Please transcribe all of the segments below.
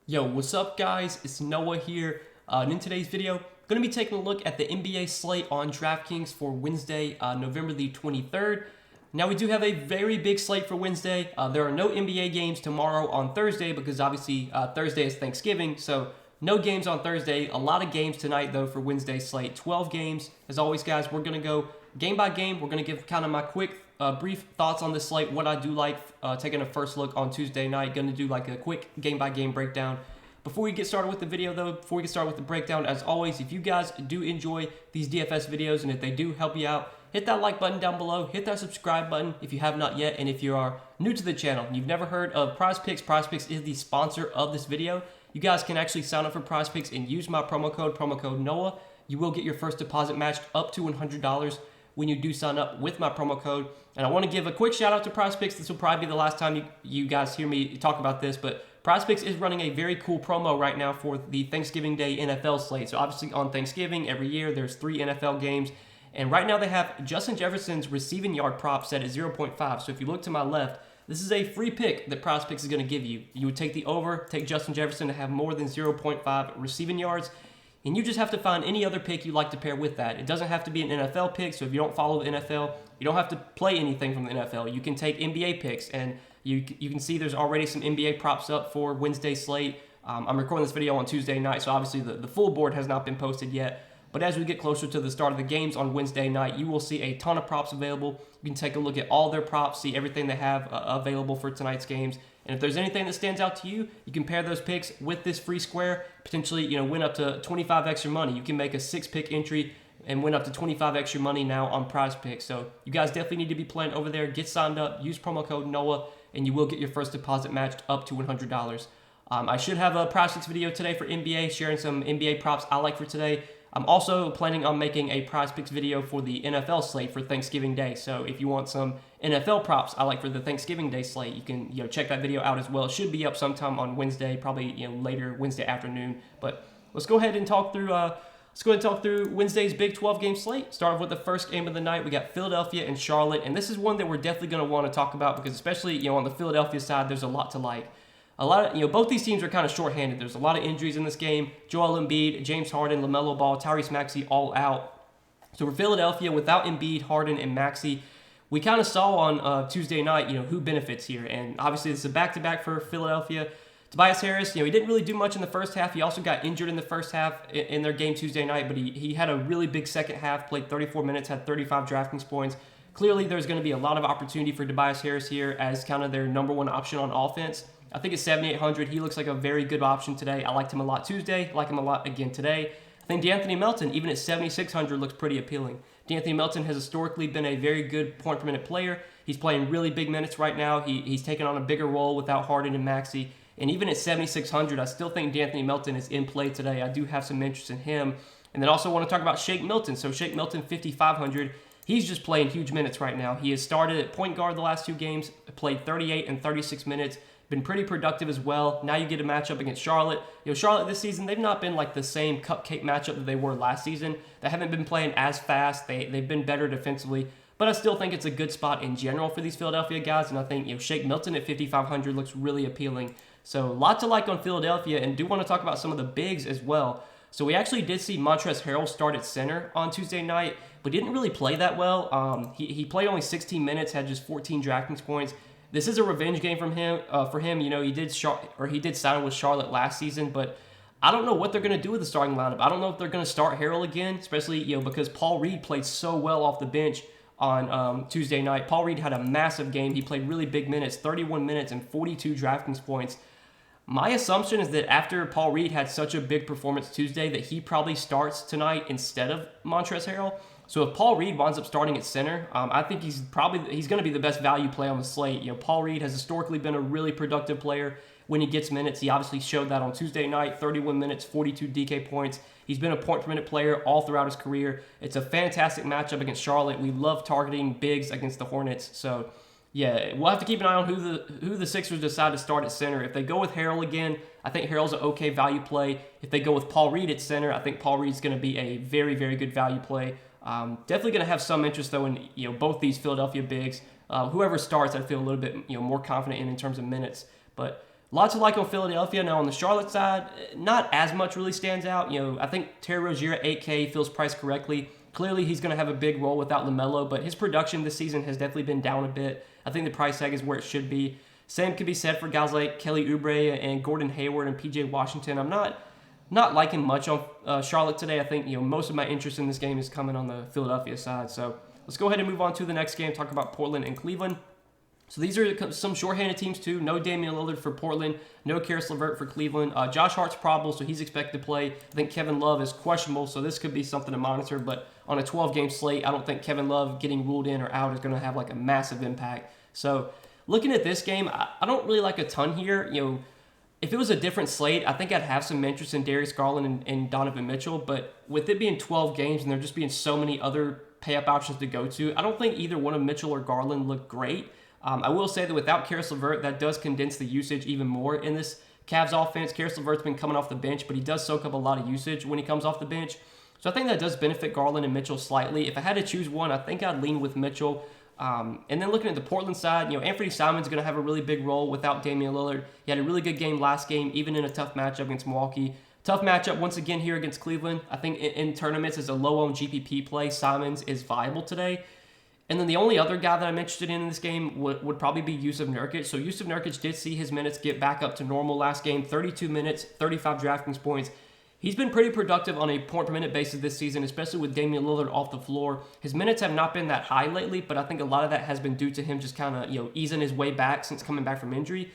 Yo, what's up guys? It's Noah here. And in today's video, I'm going to be taking a look at the NBA slate on Draftkings for Wednesday, November the 23rd. Now we do have a very big slate for Wednesday. There are no NBA games tomorrow on Thursday because obviously Thursday is Thanksgiving, so no games on Thursday. A lot of games tonight though for Wednesday's slate. 12 games. As always guys, we're going to go game by game. We're going to give kind of my quick brief thoughts on this slate, what I do like, taking a first look on Tuesday night. Going to do like a quick game-by-game breakdown. Before we get started with the video, though, before we get started with the breakdown, as always, if you guys do enjoy these DFS videos and if they do help you out, hit that like button down below, hit that subscribe button if you have not yet, and if you are new to the channel and you've never heard of PrizePicks is the sponsor of this video. You guys can actually sign up for PrizePicks and use my promo code Noah. You will get your first deposit matched up to $100 when you do sign up with my promo code. And I want to give a quick shout out to PrizePicks. This will probably be the last time you guys hear me talk about this, but PrizePicks is running a very cool promo right now for the Thanksgiving Day NFL slate. So obviously on Thanksgiving every year there's 3 NFL games, and right now they have Justin Jefferson's receiving yard prop set at 0.5. So if you look to my left, this is a free pick that PrizePicks is going to give you. You would take the over, take Justin Jefferson to have more than 0.5 receiving yards, and you just have to find any other pick you like to pair with that. It doesn't have to be an NFL pick, so if you don't follow the NFL, you don't have to play anything from the NFL. You can take NBA picks, and you can see there's already some NBA props up for Wednesday's slate. I'm recording this video on Tuesday night, so obviously the full board has not been posted yet. But as we get closer to the start of the games on Wednesday night, you will see a ton of props available. You can take a look at all their props, see everything they have available for tonight's games. And if there's anything that stands out to you, you can pair those picks with this free square, potentially win up to 25 extra money. You can make a 6-pick entry and win up to 25 extra money now on PrizePicks. So you guys definitely need to be playing over there. Get signed up, use promo code Noah, and you will get your first deposit matched up to $100. I should have a PrizePicks video today for NBA, sharing some NBA props I like for today. I'm also planning on making a PrizePicks video for the NFL slate for Thanksgiving Day. So if you want some NFL props I like for the Thanksgiving Day slate, you can check that video out as well. It should be up sometime on Wednesday, probably later Wednesday afternoon. But let's go ahead and talk through Wednesday's Big 12 game slate. Start with the first game of the night. We got Philadelphia and Charlotte, and this is one that we're definitely going to want to talk about because especially on the Philadelphia side, there's a lot to like. Both these teams are kind of shorthanded. There's a lot of injuries in this game. Joel Embiid, James Harden, LaMelo Ball, Tyrese Maxey all out. So for Philadelphia, without Embiid, Harden, and Maxey, we kind of saw on Tuesday night, who benefits here. And obviously, it's a back-to-back for Philadelphia. Tobias Harris, he didn't really do much in the first half. He also got injured in the first half in their game Tuesday night, but he had a really big second half, played 34 minutes, had 35 DraftKings points. Clearly, there's going to be a lot of opportunity for Tobias Harris here as kind of their number one option on offense. I think at 7,800, he looks like a very good option today. I liked him a lot Tuesday, like him a lot again today. I think DeAnthony Melton, even at 7,600, looks pretty appealing. DeAnthony Melton has historically been a very good point-per-minute player. He's playing really big minutes right now. He's taken on a bigger role without Harden and Maxey. And even at 7,600, I still think DeAnthony Melton is in play today. I do have some interest in him. And then also want to talk about Shake Milton. So Shake Milton, 5,500. He's just playing huge minutes right now. He has started at point guard the last 2 games, played 38 and 36 minutes. Been pretty productive as well. Now you get a matchup against Charlotte. Charlotte this season, they've not been like the same cupcake matchup that they were last season. They haven't been playing as fast. They've been better defensively. But I still think it's a good spot in general for these Philadelphia guys. And I think Shake Milton at 5,500 looks really appealing. So a lot to like on Philadelphia, and do want to talk about some of the bigs as well. So we actually did see Montrezl Harrell start at center on Tuesday night, but didn't really play that well. He played only 16 minutes, had just 14 DraftKings points. This is a revenge game from him. For him, he did sign with Charlotte last season, but I don't know what they're going to do with the starting lineup. I don't know if they're going to start Harrell again, especially because Paul Reed played so well off the bench on Tuesday night. Paul Reed had a massive game. He played really big minutes, 31 minutes and 42 DraftKings points. My assumption is that after Paul Reed had such a big performance Tuesday, that he probably starts tonight instead of Montrezl Harrell. So if Paul Reed winds up starting at center, I think he's going to be the best value play on the slate. Paul Reed has historically been a really productive player when he gets minutes. He obviously showed that on Tuesday night, 31 minutes, 42 DK points. He's been a point-per-minute player all throughout his career. It's a fantastic matchup against Charlotte. We love targeting bigs against the Hornets. So yeah, we'll have to keep an eye on who the Sixers decide to start at center. If they go with Harrell again, I think Harrell's an okay value play. If they go with Paul Reed at center, I think Paul Reed's going to be a very, very good value play. Definitely going to have some interest though in both these Philadelphia bigs. Whoever starts, I feel a little bit more confident in terms of minutes. But Lots of like on Philadelphia. Now on the Charlotte side, not as much really stands out. I think Terry Rozier at 8K feels priced correctly. Clearly, he's going to have a big role without LaMelo, but his production this season has definitely been down a bit. I think the price tag is where it should be. Same could be said for guys like Kelly Oubre and Gordon Hayward and PJ Washington. I'm not liking much on Charlotte today. I think most of my interest in this game is coming on the Philadelphia side. So let's go ahead and move on to the next game. Talk about Portland and Cleveland. So these are some shorthanded teams too. No Damian Lillard for Portland. No Karis LeVert for Cleveland. Josh Hart's probable, so he's expected to play. I think Kevin Love is questionable, so this could be something to monitor. But on a 12-game slate, I don't think Kevin Love getting ruled in or out is going to have like a massive impact. So looking at this game, I don't really like a ton here. If it was a different slate, I think I'd have some interest in Darius Garland and Donovan Mitchell. But with it being 12 games and there just being so many other pay-up options to go to, I don't think either one of Mitchell or Garland look great. I will say that without Karis LeVert, that does condense the usage even more in this Cavs offense. Karis LeVert's been coming off the bench, but he does soak up a lot of usage when he comes off the bench. So I think that does benefit Garland and Mitchell slightly. If I had to choose one, I think I'd lean with Mitchell. And then looking at the Portland side, Anthony Simon's going to have a really big role without Damian Lillard. He had a really good game last game, even in a tough matchup against Milwaukee. Tough matchup once again here against Cleveland. I think in tournaments as a low-owned GPP play, Simons is viable today. And then the only other guy that I'm interested in this game would probably be Jusuf Nurkic. So Jusuf Nurkic did see his minutes get back up to normal last game, 32 minutes, 35 Draftkings points. He's been pretty productive on a point-per-minute basis this season, especially with Damian Lillard off the floor. His minutes have not been that high lately, but I think a lot of that has been due to him just kind of easing his way back since coming back from injury.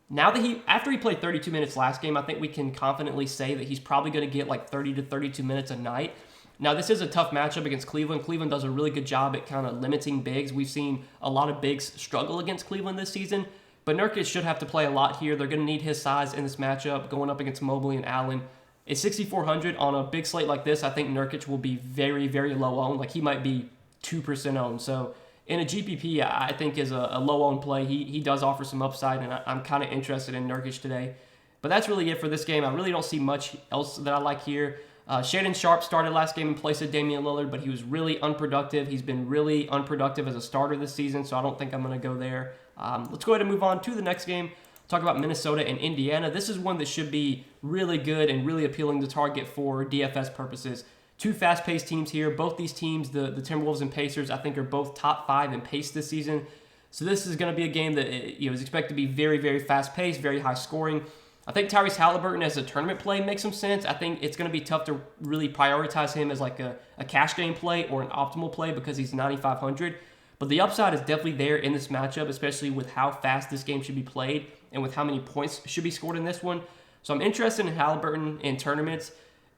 Now that after he played 32 minutes last game, I think we can confidently say that he's probably going to get like 30 to 32 minutes a night. Now, this is a tough matchup against Cleveland. Cleveland does a really good job at kind of limiting bigs. We've seen a lot of bigs struggle against Cleveland this season, but Nurkic should have to play a lot here. They're going to need his size in this matchup going up against Mobley and Allen. At 6,400 on a big slate like this, I think Nurkic will be very, very low owned. Like he might be 2% owned. So in a GPP, I think is a low owned play. He does offer some upside, and I'm kind of interested in Nurkic today. But that's really it for this game. I really don't see much else that I like here. Shannon Sharp started last game in place of Damian Lillard, but he was really unproductive. He's been really unproductive as a starter this season, so I don't think I'm going to go there. Let's go ahead and move on to the next game. Talk about Minnesota and Indiana. This is one that should be really good and really appealing to target for DFS purposes. Two fast-paced teams here. Both these teams, the Timberwolves and Pacers, I think are both top 5 in pace this season. So this is going to be a game that is expected to be very, very fast-paced, very high scoring. I think Tyrese Halliburton as a tournament play makes some sense. I think it's going to be tough to really prioritize him as like a cash game play or an optimal play because he's 9,500. But the upside is definitely there in this matchup, especially with how fast this game should be played and with how many points should be scored in this one. So I'm interested in Halliburton in tournaments.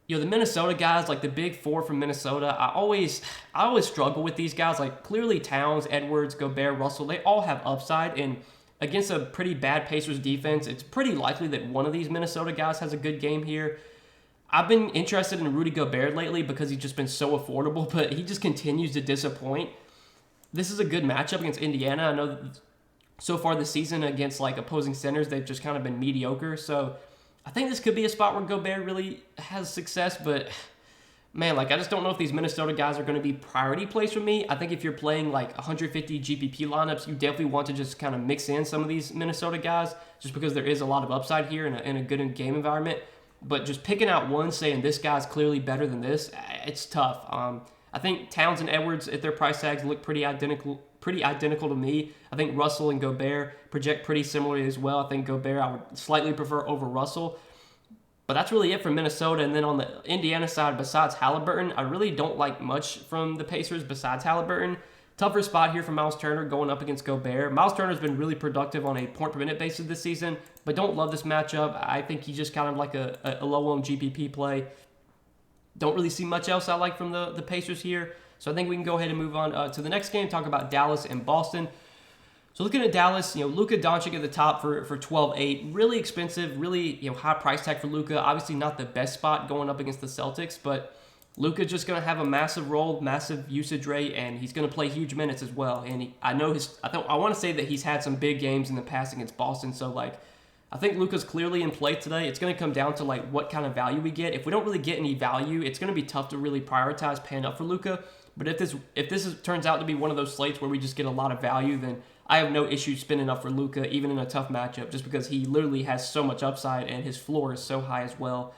The Minnesota guys, like the big four from Minnesota, I always struggle with these guys. Like clearly Towns, Edwards, Gobert, Russell, they all have upside, and against a pretty bad Pacers defense, it's pretty likely that one of these Minnesota guys has a good game here. I've been interested in Rudy Gobert lately because he's just been so affordable, but he just continues to disappoint. This is a good matchup against Indiana. I know that so far this season against like opposing centers, they've just kind of been mediocre. So I think this could be a spot where Gobert really has success, but man, like I just don't know if these Minnesota guys are going to be priority plays for me. I think if you're playing like 150 GPP lineups, you definitely want to just kind of mix in some of these Minnesota guys just because there is a lot of upside here in a good game environment. But just picking out one, saying this guy's clearly better than this, it's tough. I think Towns and Edwards at their price tags look pretty identical to me. I think Russell and Gobert project pretty similarly as well. I think Gobert I would slightly prefer over Russell. But that's really it for Minnesota. And then on the Indiana side, besides Halliburton, I really don't like much from the Pacers besides Halliburton. Tougher spot here for Miles Turner going up against Gobert. Miles Turner's been really productive on a point-per-minute basis this season, but don't love this matchup. I think he's just kind of like a low-owned GPP play. Don't really see much else I like from the Pacers here. So I think we can go ahead and move on to the next game, talk about Dallas and Boston. So looking at Dallas, Luka Doncic at the top for 12.8, really expensive, really high price tag for Luka. Obviously not the best spot going up against the Celtics, but Luka's just going to have a massive role, massive usage rate, and he's going to play huge minutes as well. And I want to say that he's had some big games in the past against Boston. So I think Luka's clearly in play today. It's going to come down to what kind of value we get. If we don't really get any value, it's going to be tough to really prioritize paying up for Luka. But if this turns out to be one of those slates where we just get a lot of value, then I have no issue spending up for Luka, even in a tough matchup, just because he literally has so much upside and his floor is so high as well.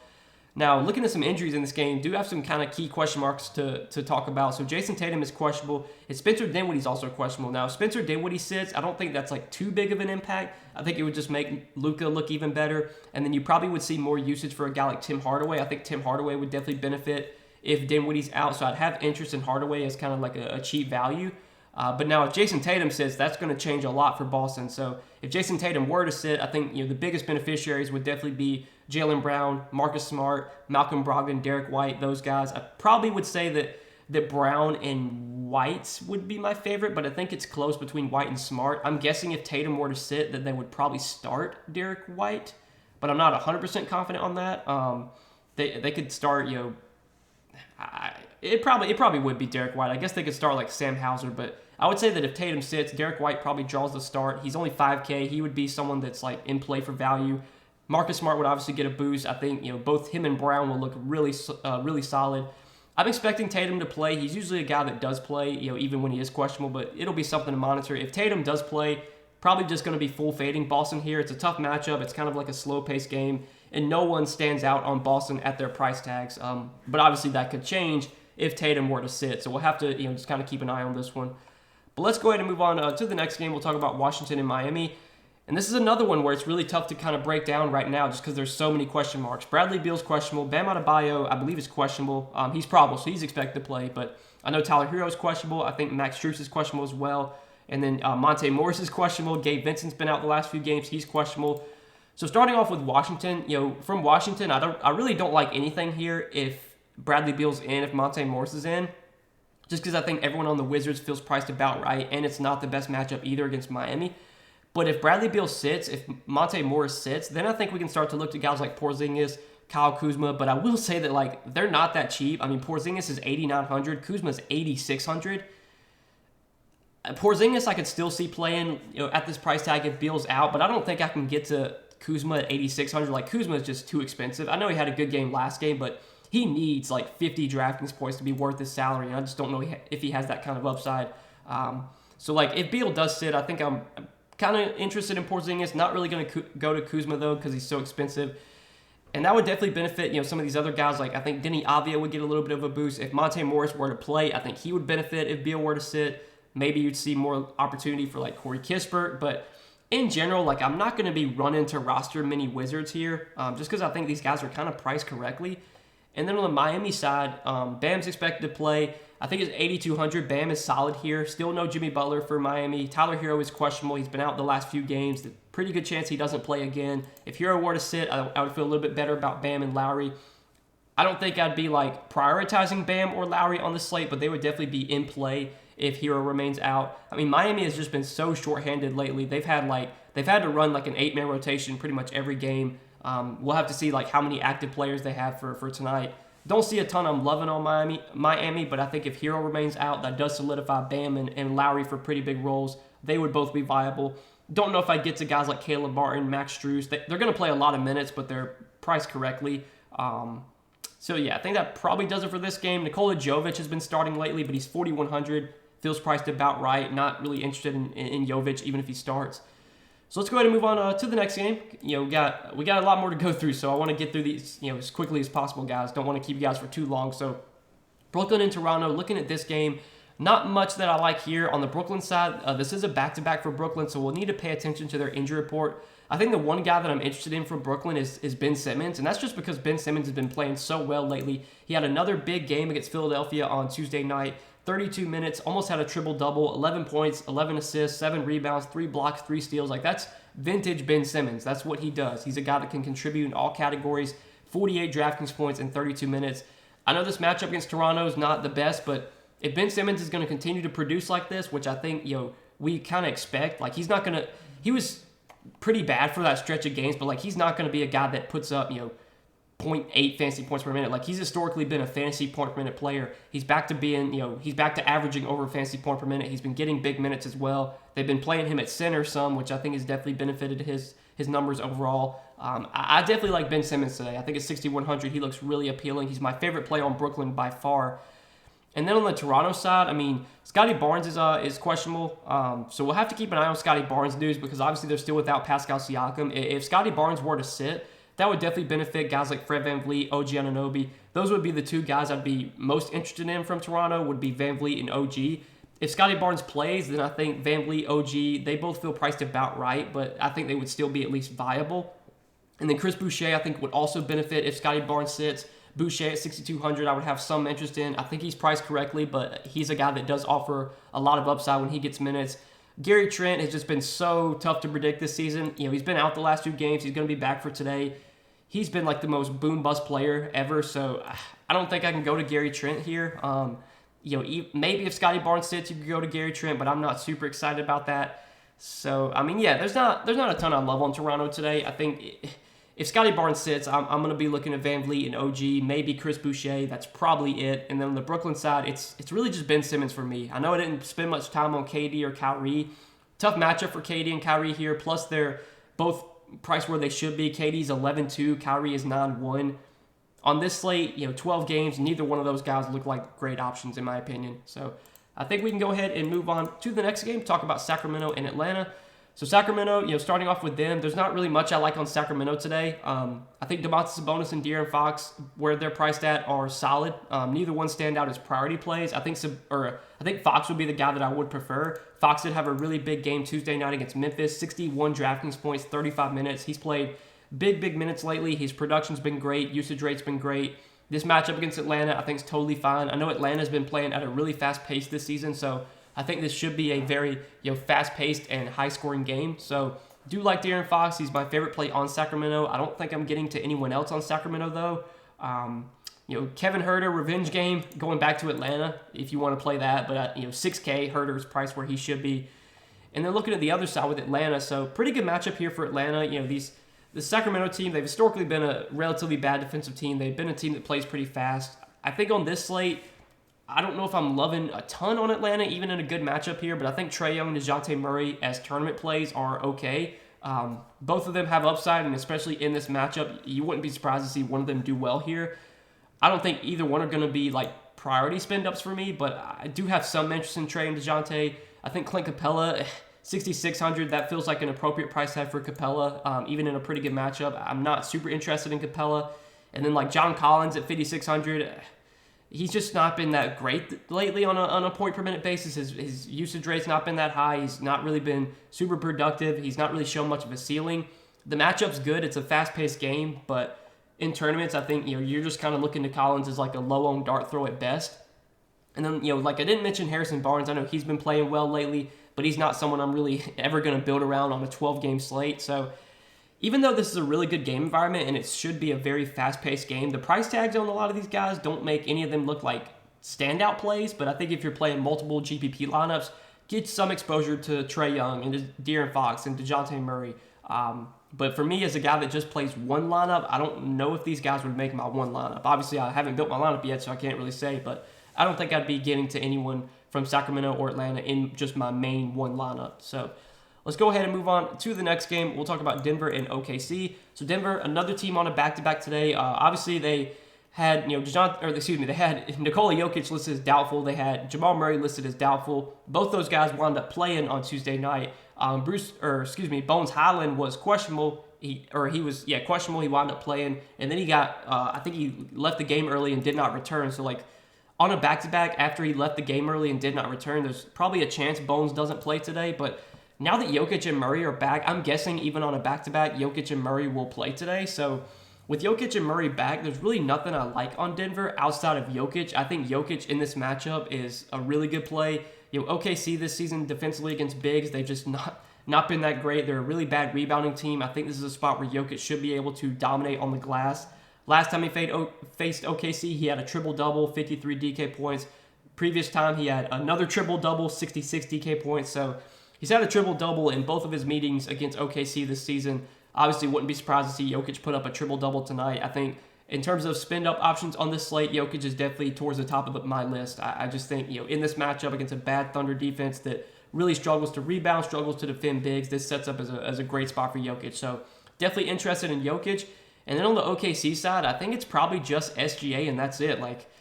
Now, looking at some injuries in this game, do have some kind of key question marks to talk about. So Jason Tatum is questionable. And Spencer Dinwiddie's also questionable. Now, if Spencer Dinwiddie sits, I don't think that's like too big of an impact. I think it would just make Luka look even better. And then you probably would see more usage for a guy like Tim Hardaway. I think Tim Hardaway would definitely benefit if Dinwiddie's out. So I'd have interest in Hardaway as kind of like a cheap value. But now if Jason Tatum sits, that's going to change a lot for Boston. So if Jason Tatum were to sit, I think the biggest beneficiaries would definitely be Jaylen Brown, Marcus Smart, Malcolm Brogdon, Derek White, those guys. I probably would say that Brown and White would be my favorite, but I think it's close between White and Smart. I'm guessing if Tatum were to sit, that they would probably start Derek White, but I'm not 100% confident on that. They could start, it probably would be Derek White. I guess they could start like Sam Hauser, but I would say that if Tatum sits, Derek White probably draws the start. He's only 5K. He would be someone that's like in play for value. Marcus Smart would obviously get a boost. I think both him and Brown will look really solid. I'm expecting Tatum to play. He's usually a guy that does play, even when he is questionable, but it'll be something to monitor. If Tatum does play, probably just going to be full fading Boston here. It's a tough matchup. It's kind of like a slow-paced game, and no one stands out on Boston at their price tags. But obviously that could change if Tatum were to sit. So we'll have to just kind of keep an eye on this one. But let's go ahead and move on to the next game. We'll talk about Washington and Miami. And this is another one where it's really tough to kind of break down right now just because there's so many question marks. Bradley Beal's questionable. Bam Adebayo, I believe, is questionable. He's probable, so he's expected to play. But I know Tyler Hero is questionable. I think Max Strus is questionable as well. And then Monte Morris is questionable. Gabe Vincent's been out the last few games. He's questionable. So starting off with Washington, from Washington, I really don't like anything here if Bradley Beal's in, if Monte Morris is in. Just because I think everyone on the Wizards feels priced about right, and it's not the best matchup either against Miami. But if Bradley Beal sits, if Monte Morris sits, then I think we can start to look to guys like Porzingis, Kyle Kuzma. But I will say that they're not that cheap. I mean, Porzingis is 8,900, Kuzma's 8,600. Porzingis I could still see playing at this price tag if Beal's out, but I don't think I can get to Kuzma at 8,600. Like, Kuzma is just too expensive. I know he had a good game last game, but he needs like 50 DraftKings points to be worth his salary, and I just don't know if he has that kind of upside. So if Beal does sit, I think I'm kind of interested in Porzingis. Not really going to go to Kuzma though because he's so expensive, and that would definitely benefit some of these other guys. Like I think Denny Avdia would get a little bit of a boost if Monte Morris were to play. I think he would benefit if Beal were to sit. Maybe you'd see more opportunity for like Corey Kispert, but in general, I'm not going to be running to roster many Wizards here, just because I think these guys are kind of priced correctly. And then on the Miami side, Bam's expected to play. I think it's 8,200. Bam is solid here. Still no Jimmy Butler for Miami. Tyler Hero is questionable. He's been out the last few games. Pretty good chance he doesn't play again. If Hero were to sit, I would feel a little bit better about Bam and Lowry. I don't think I'd be prioritizing Bam or Lowry on the slate, but they would definitely be in play if Hero remains out. I mean, Miami has just been so shorthanded lately. They've had to run an 8-man rotation pretty much every game. We'll have to see how many active players they have for tonight. Don't see a ton I'm loving on Miami, but I think if Hero remains out, that does solidify Bam and Lowry for pretty big roles. They would both be viable. Don't know if I'd get to guys like Caleb Martin, Max Strus. They're going to play a lot of minutes, but they're priced correctly. So yeah, I think that probably does it for this game. Nikola Jovic has been starting lately, but he's 4,100. Feels priced about right. Not really interested in Jovic, even if he starts. So let's go ahead and move on to the next game. We got a lot more to go through, so I want to get through these as quickly as possible, guys. Don't want to keep you guys for too long. So Brooklyn and Toronto, looking at this game, not much that I like here. On the Brooklyn side, this is a back-to-back for Brooklyn, so we'll need to pay attention to their injury report. I think the one guy that I'm interested in for Brooklyn is Ben Simmons, and that's just because Ben Simmons has been playing so well lately. He had another big game against Philadelphia on Tuesday night. 32 minutes, almost had a triple-double, 11 points, 11 assists, 7 rebounds, 3 blocks, 3 steals. That's vintage Ben Simmons. That's what he does. He's a guy that can contribute in all categories, 48 DraftKings points in 32 minutes. I know this matchup against Toronto is not the best, but if Ben Simmons is going to continue to produce like this, which I think, we kind of expect, he was pretty bad for that stretch of games, but he's not going to be a guy that puts up, 0.8 fantasy points per minute. He's historically been a fantasy point per minute player. He's back to being, he's back to averaging over fantasy point per minute. He's been getting big minutes as well. They've been playing him at center some, which I think has definitely benefited his numbers overall. I definitely like Ben Simmons today. I think at 6,100, he looks really appealing. He's my favorite play on Brooklyn by far. And then on the Toronto side, I mean, Scotty Barnes is questionable. So we'll have to keep an eye on Scotty Barnes news because obviously they're still without Pascal Siakam. If Scotty Barnes were to sit, that would definitely benefit guys like Fred VanVleet, OG Anunoby. Those would be the two guys I'd be most interested in from Toronto, would be VanVleet and OG. If Scotty Barnes plays, then I think VanVleet, OG, they both feel priced about right, but I think they would still be at least viable. And then Chris Boucher, I think, would also benefit if Scotty Barnes sits. Boucher at 6,200, I would have some interest in. I think he's priced correctly, but he's a guy that does offer a lot of upside when he gets minutes. Gary Trent has just been so tough to predict this season. You know, he's been out the last 2 games. He's going to be back for today. He's been like the most boom-bust player ever, so I don't think I can go to Gary Trent here. You know, maybe if Scotty Barnes sits, you could go to Gary Trent, but I'm not super excited about that. So, I mean, yeah, there's not a ton I love on Toronto today. I think if Scotty Barnes sits, I'm going to be looking at VanVleet and OG, maybe Chris Boucher. That's probably it. And then on the Brooklyn side, it's really just Ben Simmons for me. I know I didn't spend much time on KD or Kyrie. Tough matchup for KD and Kyrie here. Plus, they're both priced where they should be. KD's 11-2, Kyrie is 9-1. On this slate, you know, 12 games, neither one of those guys look like great options in my opinion. So I think we can go ahead and move on to the next game, talk about Sacramento and Atlanta. So Sacramento, you know, starting off with them, there's not really much I like on Sacramento today. I think Domantas Sabonis and De'Aaron Fox, where they're priced at, are solid. Neither one stand out as priority plays. I think Fox would be the guy that I would prefer. Fox did have a really big game Tuesday night against Memphis, 61 Draftkings points, 35 minutes. He's played big minutes lately. His production's been great. Usage rate's been great. This matchup against Atlanta, I think, is totally fine. I know Atlanta's been playing at a really fast pace this season, so I think this should be a very fast-paced and high-scoring game. So do like De'Aaron Fox. He's my favorite play on Sacramento. I don't think I'm getting to anyone else on Sacramento, though. Kevin Huerter, revenge game, going back to Atlanta if you want to play that. But, 6K, Huerter's priced where he should be. And then looking at the other side with Atlanta, so pretty good matchup here for Atlanta. The Sacramento team, they've historically been a relatively bad defensive team. They've been a team that plays pretty fast. I think on this slate, I don't know if I'm loving a ton on Atlanta, even in a good matchup here, but I think Trae Young and DeJounte Murray as tournament plays are okay. Both of them have upside, and especially in this matchup, you wouldn't be surprised to see one of them do well here. I don't think either one are going to be like priority spend-ups for me, but I do have some interest in Trae and DeJounte. I think Clint Capella, 6,600, that feels like an appropriate price tag for Capella, even in a pretty good matchup. I'm not super interested in Capella. And then like John Collins at 5,600, he's just not been that great lately on a point per minute basis. His usage rate's not been that high. He's not really been super productive. He's not really shown much of a ceiling. The matchup's good. It's a fast-paced game, but in tournaments, I think you're just kind of looking to Collins as like a low-owned dart throw at best. And then like I didn't mention Harrison Barnes. I know he's been playing well lately, but he's not someone I'm really ever going to build around on a 12-game slate. So even though this is a really good game environment and it should be a very fast-paced game, the price tags on a lot of these guys don't make any of them look like standout plays. But I think if you're playing multiple GPP lineups, get some exposure to Trae Young and De'Aaron Fox and DeJounte Murray. But for me, as a guy that just plays one lineup, I don't know if these guys would make my one lineup. Obviously, I haven't built my lineup yet, so I can't really say. But I don't think I'd be getting to anyone from Sacramento or Atlanta in just my main one lineup. So let's go ahead and move on to the next game. We'll talk about Denver and OKC. So Denver, another team on a back-to-back today. Obviously, they had they had Nikola Jokic listed as doubtful. They had Jamal Murray listed as doubtful. Both those guys wound up playing on Tuesday night. Bones Highland was questionable. He was questionable. He wound up playing, and then he got I think he left the game early and did not return. So like on a back-to-back after he left the game early and did not return, there's probably a chance Bones doesn't play today, but now that Jokic and Murray are back, I'm guessing even on a back-to-back, Jokic and Murray will play today. So with Jokic and Murray back, there's really nothing I like on Denver outside of Jokic. I think Jokic in this matchup is a really good play. OKC this season defensively against bigs, they've just not been that great. They're a really bad rebounding team. I think this is a spot where Jokic should be able to dominate on the glass. Last time he faced OKC, he had a triple-double, 53 DK points. Previous time, he had another triple-double, 66 DK points. So he's had a triple-double in both of his meetings against OKC this season. Obviously, wouldn't be surprised to see Jokic put up a triple-double tonight. I think in terms of spend-up options on this slate, Jokic is definitely towards the top of my list. I just think, in this matchup against a bad Thunder defense that really struggles to rebound, struggles to defend bigs, this sets up as a great spot for Jokic. So definitely interested in Jokic. And then on the OKC side, I think it's probably just SGA, and that's it. Like,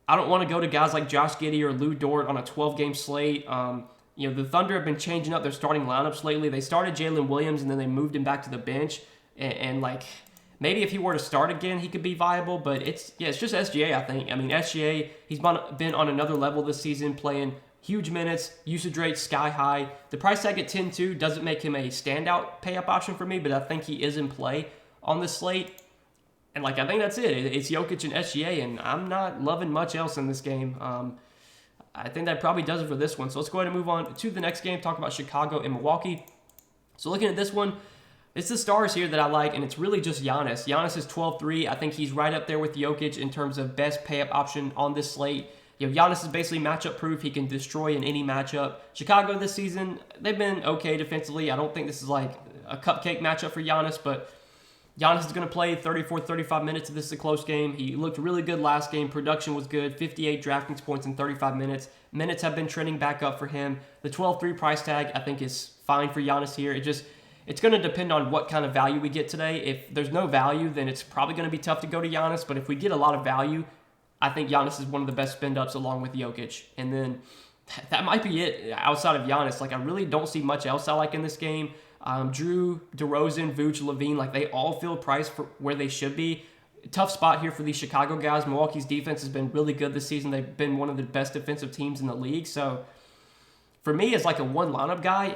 I don't want to go to guys like Josh Giddey or Lou Dort on a 12-game slate. The Thunder have been changing up their starting lineups lately. They started Jalen Williams, and then they moved him back to the bench. And maybe if he were to start again, he could be viable. But it's just SGA, I think. I mean, SGA, he's been on another level this season, playing huge minutes, usage rate sky high. The price tag at 10-2 doesn't make him a standout pay-up option for me, but I think he is in play on this slate. And I think that's it. It's Jokic and SGA, and I'm not loving much else in this game. I think that probably does it for this one. So let's go ahead and move on to the next game, talk about Chicago and Milwaukee. So looking at this one, it's the stars here that I like, and it's really just Giannis. Giannis is 12-3. I think he's right up there with Jokic in terms of best pay-up option on this slate. Giannis is basically matchup proof. He can destroy in any matchup. Chicago this season, they've been okay defensively. I don't think this is a cupcake matchup for Giannis, but Giannis is going to play 34, 35 minutes if this is a close game. He looked really good last game. Production was good. 58 Draftkings points in 35 minutes. Minutes have been trending back up for him. The 12-3 price tag, I think, is fine for Giannis here. It's going to depend on what kind of value we get today. If there's no value, then it's probably going to be tough to go to Giannis. But if we get a lot of value, I think Giannis is one of the best spend-ups along with Jokic. And then that might be it outside of Giannis. I really don't see much else I like in this game. Drew, DeRozan, Vooch, LaVine, they all feel priced for where they should be. Tough spot here for these Chicago guys. Milwaukee's defense has been really good this season. They've been one of the best defensive teams in the league. So for me, as a one lineup guy,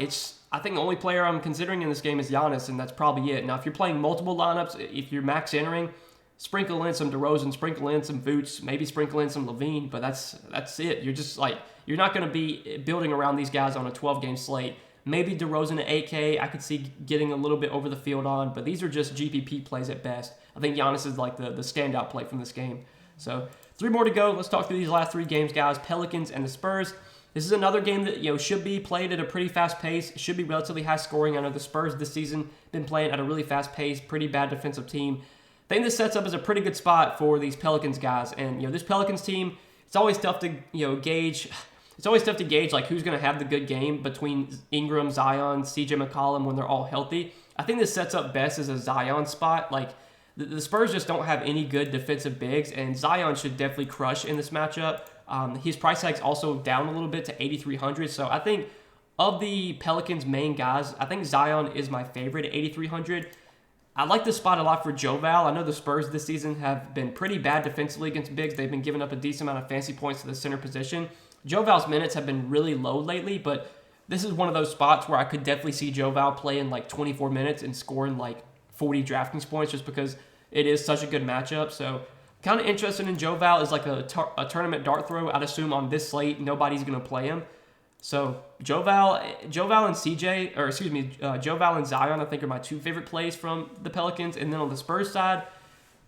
I think the only player I'm considering in this game is Giannis, and that's probably it. Now, if you're playing multiple lineups, if you're max entering, sprinkle in some DeRozan, sprinkle in some Vooch, maybe sprinkle in some LaVine, but that's it. You're just you're not going to be building around these guys on a 12-game slate. Maybe DeRozan at 8K, I could see getting a little bit over the field on, but these are just GPP plays at best. I think Giannis is the standout play from this game. So 3 more to go. Let's talk through these last 3 games, guys. Pelicans and the Spurs. This is another game that should be played at a pretty fast pace. It should be relatively high scoring. I know the Spurs this season been playing at a really fast pace, pretty bad defensive team. I think this sets up as a pretty good spot for these Pelicans guys. And this Pelicans team, it's always tough to gauge. It's always tough to gauge who's going to have the good game between Ingram, Zion, CJ McCollum when they're all healthy. I think this sets up best as a Zion spot. The Spurs just don't have any good defensive bigs, and Zion should definitely crush in this matchup. His price tag's also down a little bit to 8,300. So I think of the Pelicans' main guys, I think Zion is my favorite at 8,300. I like this spot a lot for Joval. I know the Spurs this season have been pretty bad defensively against bigs. They've been giving up a decent amount of fancy points to the center position. Joval's minutes have been really low lately, but this is one of those spots where I could definitely see Joval play in 24 minutes and scoring 40 DraftKings points just because it is such a good matchup. So kind of interested in Joval as a tournament dart throw. I'd assume on this slate, nobody's going to play him. So Joval and Joval and Zion, I think, are my 2 favorite plays from the Pelicans. And then on the Spurs side,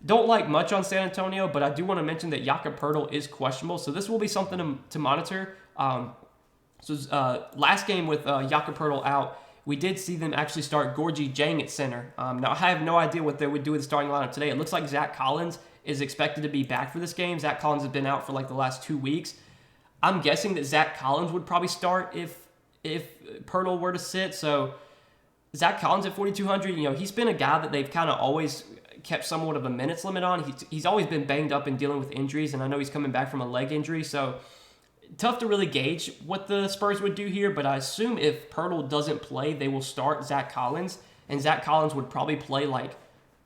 don't like much on San Antonio, but I do want to mention that Jakob Poeltl is questionable, so this will be something to monitor. Last game with Jakob Poeltl out, we did see them actually start Gorgui Dieng at center. Now, I have no idea what they would do with the starting lineup today. It looks like Zach Collins is expected to be back for this game. Zach Collins has been out for the last 2 weeks. I'm guessing that Zach Collins would probably start if Poeltl were to sit. So Zach Collins at 4,200, he's been a guy that they've kind of always kept somewhat of a minutes limit on. He's always been banged up and dealing with injuries, and I know he's coming back from a leg injury, so tough to really gauge what the Spurs would do here, but I assume if Poeltl doesn't play, they will start Zach Collins, and Zach Collins would probably play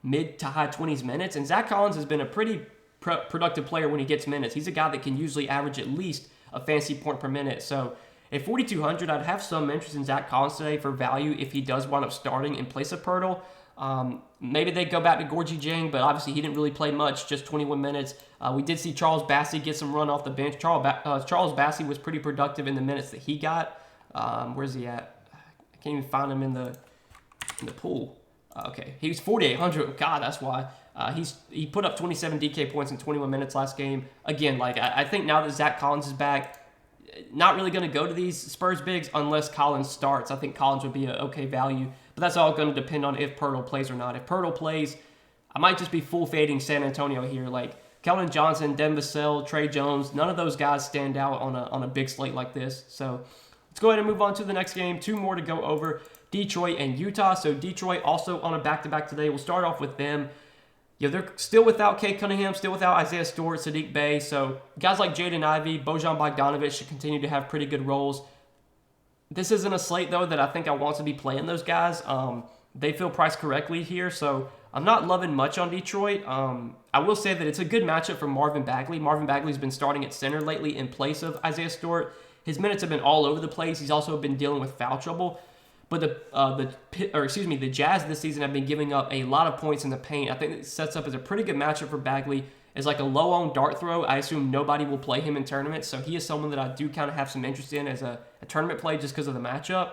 mid to high 20s minutes, and Zach Collins has been a pretty productive player when he gets minutes. He's a guy that can usually average at least a fancy point per minute, so at 4,200, I'd have some interest in Zach Collins today for value if he does wind up starting in place of Poeltl. Maybe they go back to Gorgui Dieng, but obviously he didn't really play much, just 21 minutes. We did see Charles Bassey get some run off the bench. Charles Bassey was pretty productive in the minutes that he got. Where's he at? I can't even find him in the pool. Okay, he was 4,800. God, that's why. He put up 27 DK points in 21 minutes last game. Again, I think now that Zach Collins is back, not really going to go to these Spurs bigs unless Collins starts. I think Collins would be an okay value, but that's all going to depend on if Poeltl plays or not. If Poeltl plays, I might just be full fading San Antonio here. Keldon Johnson, Devin Vassell, Trey Jones, none of those guys stand out on a big slate like this. So let's go ahead and move on to the next game. 2 more to go over, Detroit and Utah. So Detroit also on a back-to-back today. We'll start off with them. they're still without Kate Cunningham, still without Isaiah Stewart, Sadiq Bey. So guys like Jaden Ivey, Bojan Bogdanovic should continue to have pretty good roles. This isn't a slate, though, that I think I want to be playing those guys. They feel priced correctly here, so I'm not loving much on Detroit. I will say that it's a good matchup for Marvin Bagley. Marvin Bagley's been starting at center lately in place of Isaiah Stewart. His minutes have been all over the place. He's also been dealing with foul trouble. But the Jazz this season have been giving up a lot of points in the paint. I think it sets up as a pretty good matchup for Bagley. As like a low-owned dart throw, I assume nobody will play him in tournaments, so he is someone that I do kind of have some interest in as a tournament play just because of the matchup.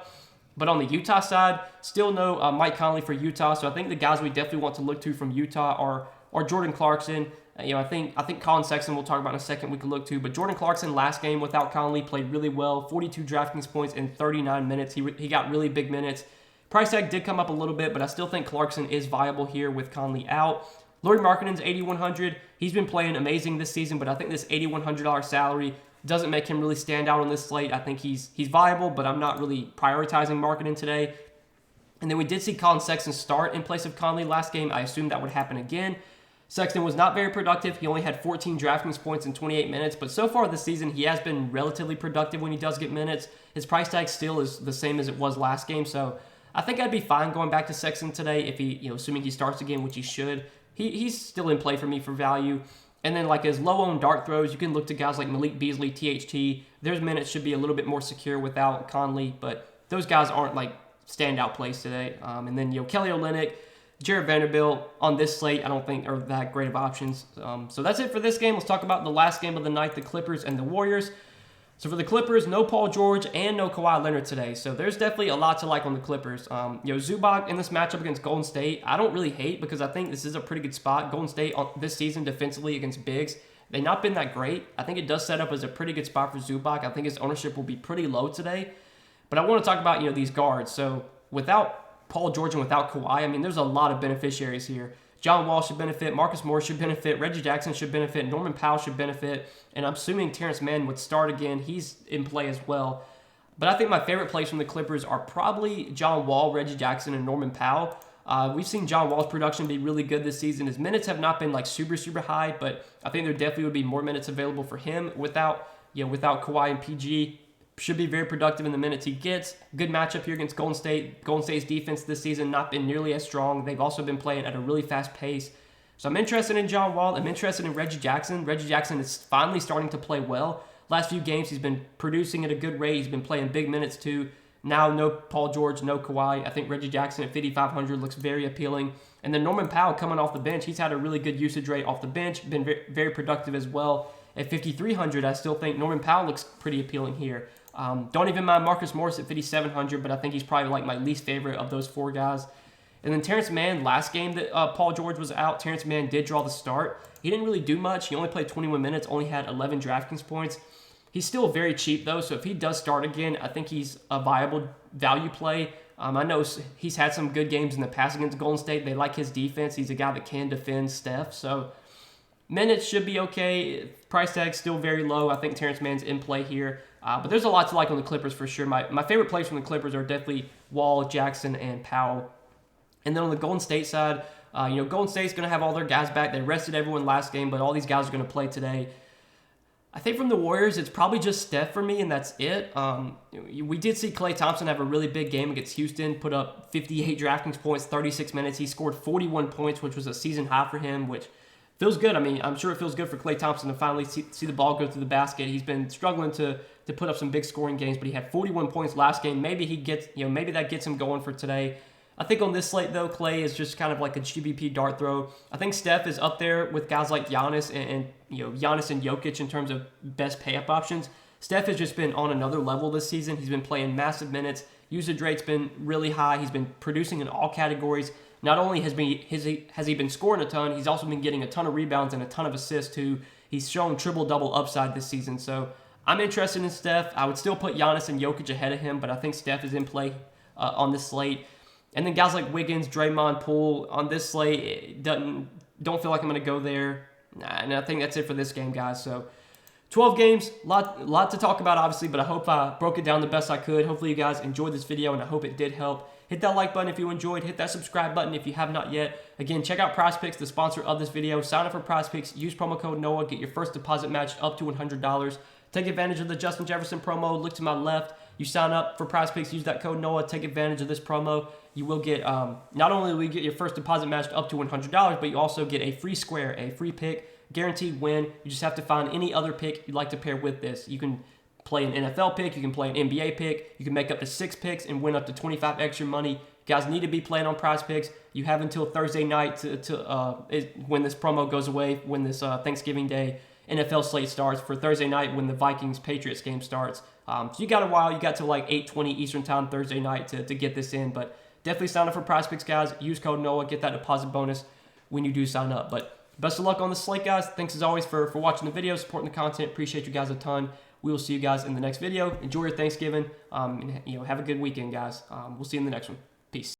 But on the Utah side, still no Mike Conley for Utah, so I think the guys we definitely want to look to from Utah are Jordan Clarkson. I think Colin Sexton we'll talk about in a second we could look to, but Jordan Clarkson last game without Conley played really well, 42 DraftKings points in 39 minutes. He got really big minutes. Price tag did come up a little bit, but I still think Clarkson is viable here with Conley out. Lauri Markkanen's $8,100. He's been playing amazing this season, but I think this $8,100 salary doesn't make him really stand out on this slate. I think he's viable, but I'm not really prioritizing Markkanen today. And then we did see Colin Sexton start in place of Conley last game. I assumed that would happen again. Sexton was not very productive. He only had 14 DraftKings points in 28 minutes, but so far this season, he has been relatively productive when he does get minutes. His price tag still is the same as it was last game, so I think I'd be fine going back to Sexton today if he, assuming he starts again, which he should. He's still in play for me for value. And then like as low-owned dart throws, you can look to guys like Malik Beasley, THT. Their minutes should be a little bit more secure without Conley, but those guys aren't like standout plays today. And then Kelly Olynyk, Jared Vanderbilt on this slate, I don't think are that great of options. So that's it for this game. Let's talk about the last game of the night, the Clippers and the Warriors. So for the Clippers, no Paul George and no Kawhi Leonard today. So there's definitely a lot to like on the Clippers. Zubac in this matchup against Golden State, I don't really hate because I think this is a pretty good spot. Golden State this season defensively against bigs, they've not been that great. I think it does set up as a pretty good spot for Zubac. I think his ownership will be pretty low today. But I want to talk about, these guards. So without Paul George and without Kawhi, there's a lot of beneficiaries here. John Wall should benefit, Marcus Morris should benefit, Reggie Jackson should benefit, Norman Powell should benefit, and I'm assuming Terrence Mann would start again. He's in play as well. But I think my favorite plays from the Clippers are probably John Wall, Reggie Jackson, and Norman Powell. We've seen John Wall's production be really good this season. His minutes have not been like super high, but I think there definitely would be more minutes available for him without Kawhi and PG. Should be very productive in the minutes he gets. Good matchup here against Golden State. Golden State's defense this season not been nearly as strong. They've also been playing at a really fast pace. So I'm interested in John Wall. I'm interested in Reggie Jackson. Reggie Jackson is finally starting to play well. Last few games he's been producing at a good rate. He's been playing big minutes too. Now no Paul George, no Kawhi. I think Reggie Jackson at 5,500 looks very appealing. And then Norman Powell coming off the bench. He's had a really good usage rate off the bench. Been very productive as well. At 5,300, I still think Norman Powell looks pretty appealing here. Don't even mind Marcus Morris at 5,700, but I think he's probably like my least favorite of those four guys. And then Terrence Mann, last game that Paul George was out, Terrence Mann did draw the start. He didn't really do much. He only played 21 minutes, only had 11 DraftKings points. He's still very cheap, though, so if he does start again, I think he's a viable value play. I know he's had some good games in the past against Golden State. They like his defense. He's a guy that can defend Steph, so minutes should be okay. Price tag's still very low. I think Terrence Mann's in play here. But there's a lot to like on the Clippers for sure. My favorite plays from the Clippers are definitely Wall, Jackson, and Powell. And then on the Golden State side, Golden State's going to have all their guys back. They rested everyone last game, but all these guys are going to play today. I think from the Warriors, it's probably just Steph for me, and that's it. We did see Klay Thompson have a really big game against Houston, put up 58 DraftKings points, 36 minutes. He scored 41 points, which was a season high for him, which feels good. I'm sure it feels good for Klay Thompson to finally see the ball go through the basket. He's been struggling to put up some big scoring games, but he had 41 points last game. Maybe maybe that gets him going for today. I think on this slate, though, Klay is just kind of like a GBP dart throw. I think Steph is up there with guys like Giannis and Giannis and Jokic in terms of best pay-up options. Steph has just been on another level this season. He's been playing massive minutes. Usage rate's been really high. He's been producing in all categories. Not only has he been scoring a ton, he's also been getting a ton of rebounds and a ton of assists too. He's shown triple-double upside this season. So I'm interested in Steph. I would still put Giannis and Jokic ahead of him, but I think Steph is in play on this slate. And then guys like Wiggins, Draymond, Poole on this slate, don't feel like I'm going to go there. And I think that's it for this game, guys. So 12 games, lot to talk about, obviously, but I hope I broke it down the best I could. Hopefully you guys enjoyed this video, and I hope it did help. hit that like button if you enjoyed. Hit that subscribe button if you have not yet. Again, check out PrizePicks, the sponsor of this video. Sign up for PrizePicks. Use promo code Noah. Get your first deposit matched up to $100. Take advantage of the Justin Jefferson promo. Look to my left. You sign up for PrizePicks. Use that code Noah. Take advantage of this promo. You will get, not only will you get your first deposit matched up to $100, but you also get a free square, a free pick, guaranteed win. You just have to find any other pick you'd like to pair with this. You can play an NFL pick. You can play an NBA pick. You can make up to 6 picks and win up to 25 extra money. You guys need to be playing on PrizePicks. You have until Thursday night when this promo goes away, when this Thanksgiving Day NFL slate starts, for Thursday night when the Vikings-Patriots game starts. So you got a while. You got to like 8:20 Eastern time Thursday night to get this in. But definitely sign up for PrizePicks, guys. Use code Noah. Get that deposit bonus when you do sign up. But best of luck on the slate, guys. Thanks as always for watching the video, supporting the content. Appreciate you guys a ton. We will see you guys in the next video. Enjoy your Thanksgiving, and have a good weekend, guys. We'll see you in the next one.